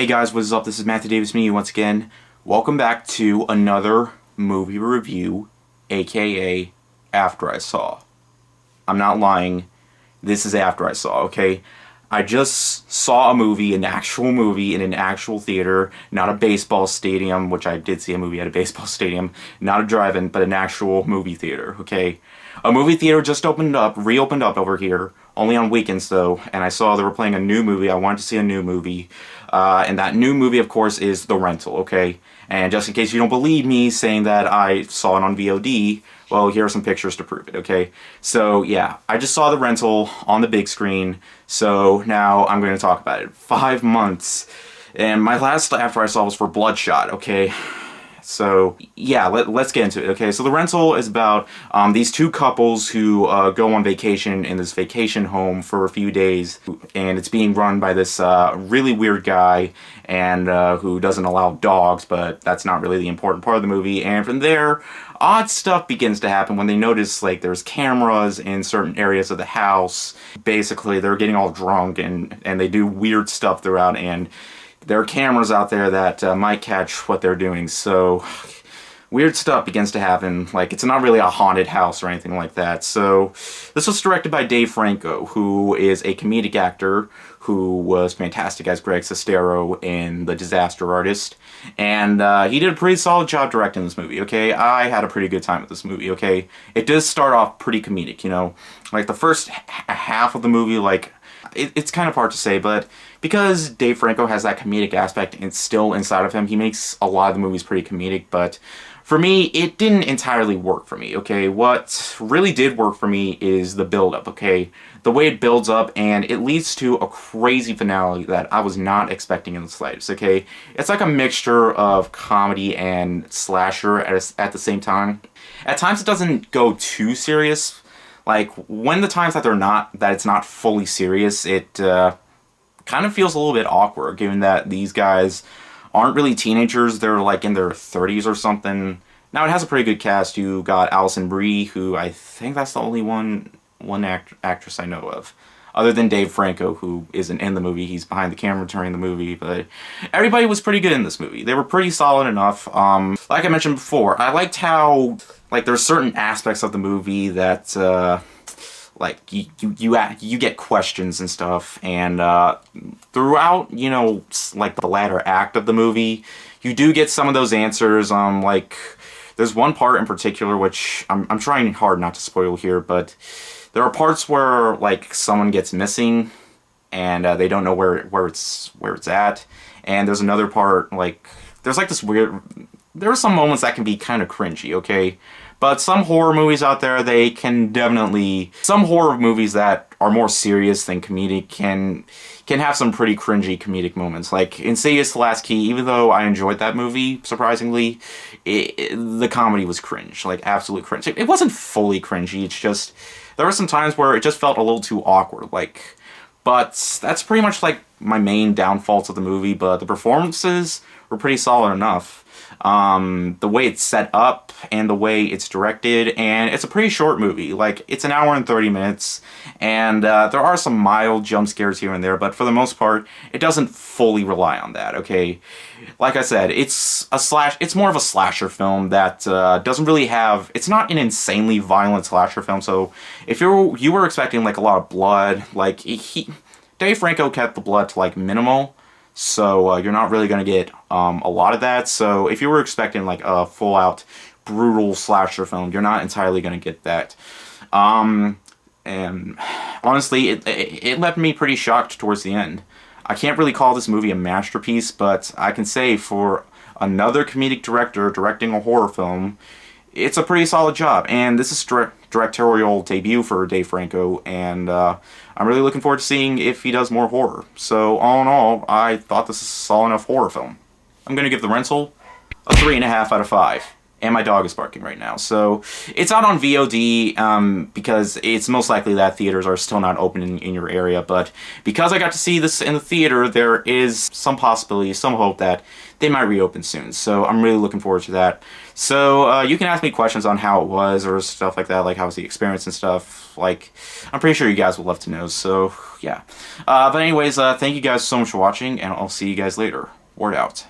Hey guys, what is up? This is Matthew Davis meeting you once again. Welcome back to another movie review, aka After I Saw. I'm not lying, this is After I Saw, okay? I just saw a movie, an actual movie in an actual theater, not a baseball stadium, which I did see a movie at a baseball stadium, not a drive-in, but an actual movie theater, okay? A movie theater just reopened up over here, only on weekends though, and I saw they were playing a new movie. I wanted to see a new movie, and that new movie, of course, is The Rental, okay? And just in case you don't believe me saying that I saw it on VOD, well, here are some pictures to prove it, okay? So, yeah, I just saw The Rental on the big screen, so now I'm going to talk about it. 5 months, and my last After I Saw was for Bloodshot, okay? So, yeah, let's get into it, okay? So The Rental is about these two couples who go on vacation in this vacation home for a few days, and it's being run by this really weird guy and who doesn't allow dogs, but that's not really the important part of the movie. And from there, odd stuff begins to happen when they notice, like, there's cameras in certain areas of the house. Basically, they're getting all drunk, and they do weird stuff throughout, and there are cameras out there that might catch what they're doing, so weird stuff begins to happen. Like, it's not really a haunted house or anything like that. So this was directed by Dave Franco, who is a comedic actor who was fantastic as Greg Sestero in The Disaster Artist. And he did a pretty solid job directing this movie, okay? I had a pretty good time with this movie, okay? It does start off pretty comedic, you know? Like, the first half of the movie, like, it's kind of hard to say, but because Dave Franco has that comedic aspect and still inside of him, he makes a lot of the movies pretty comedic, but for me, it didn't entirely work for me, okay? What really did work for me is the build-up, okay? The way it builds up, and it leads to a crazy finale that I was not expecting in the slightest, okay? It's like a mixture of comedy and slasher at the same time. At times, it doesn't go too serious. Like, when the times that it's not fully serious, it kind of feels a little bit awkward, given that these guys aren't really teenagers. They're like in their 30s or something. Now, it has a pretty good cast. You got Alison Brie, who I think that's the only one actress I know of, other than Dave Franco, who isn't in the movie. He's behind the camera during the movie, but everybody was pretty good in this movie. They were pretty solid enough. Like I mentioned before, I liked how, like, there's certain aspects of the movie that like, you get questions and stuff, and throughout, you know, like, the latter act of the movie, you do get some of those answers. Like, there's one part in particular, which I'm trying hard not to spoil here, but there are parts where, like, someone gets missing, and they don't know where it's at, and there's another part, like, there's, like, this weird, there are some moments that can be kind of cringy, okay? But some horror movies out there, they can definitely, some horror movies that are more serious than comedic can have some pretty cringy comedic moments. Like Insidious: The Last Key, even though I enjoyed that movie, surprisingly, the comedy was cringe, like absolute cringe. It wasn't fully cringy, it's just, there were some times where it just felt a little too awkward, like, but that's pretty much like my main downfalls of the movie, but the performances were pretty solid enough. The way it's set up and the way it's directed, and it's a pretty short movie. Like, it's an hour and 30 minutes, and there are some mild jump scares here and there, but for the most part, it doesn't fully rely on that, okay? Like I said, it's more of a slasher film that doesn't really have, it's not an insanely violent slasher film, so if you were expecting, like, a lot of blood, like, Dave Franco kept the blood to, like, minimal. So you're not really going to get a lot of that. So if you were expecting, like, a full-out brutal slasher film, you're not entirely going to get that. And honestly, it left me pretty shocked towards the end. I can't really call this movie a masterpiece, but I can say for another comedic director directing a horror film, it's a pretty solid job. And this is directorial debut for Dave Franco, and I'm really looking forward to seeing if he does more horror. So, all in all, I thought this is a solid enough horror film. I'm going to give The Rental a 3.5 out of 5. and my dog is barking right now. So it's out on VOD because it's most likely that theaters are still not open in your area. But because I got to see this in the theater, there is some possibility, some hope that they might reopen soon. So I'm really looking forward to that. So you can ask me questions on how it was or stuff like that, like how was the experience and stuff. Like, I'm pretty sure you guys would love to know. So yeah. But anyways, thank you guys so much for watching, and I'll see you guys later. Word out.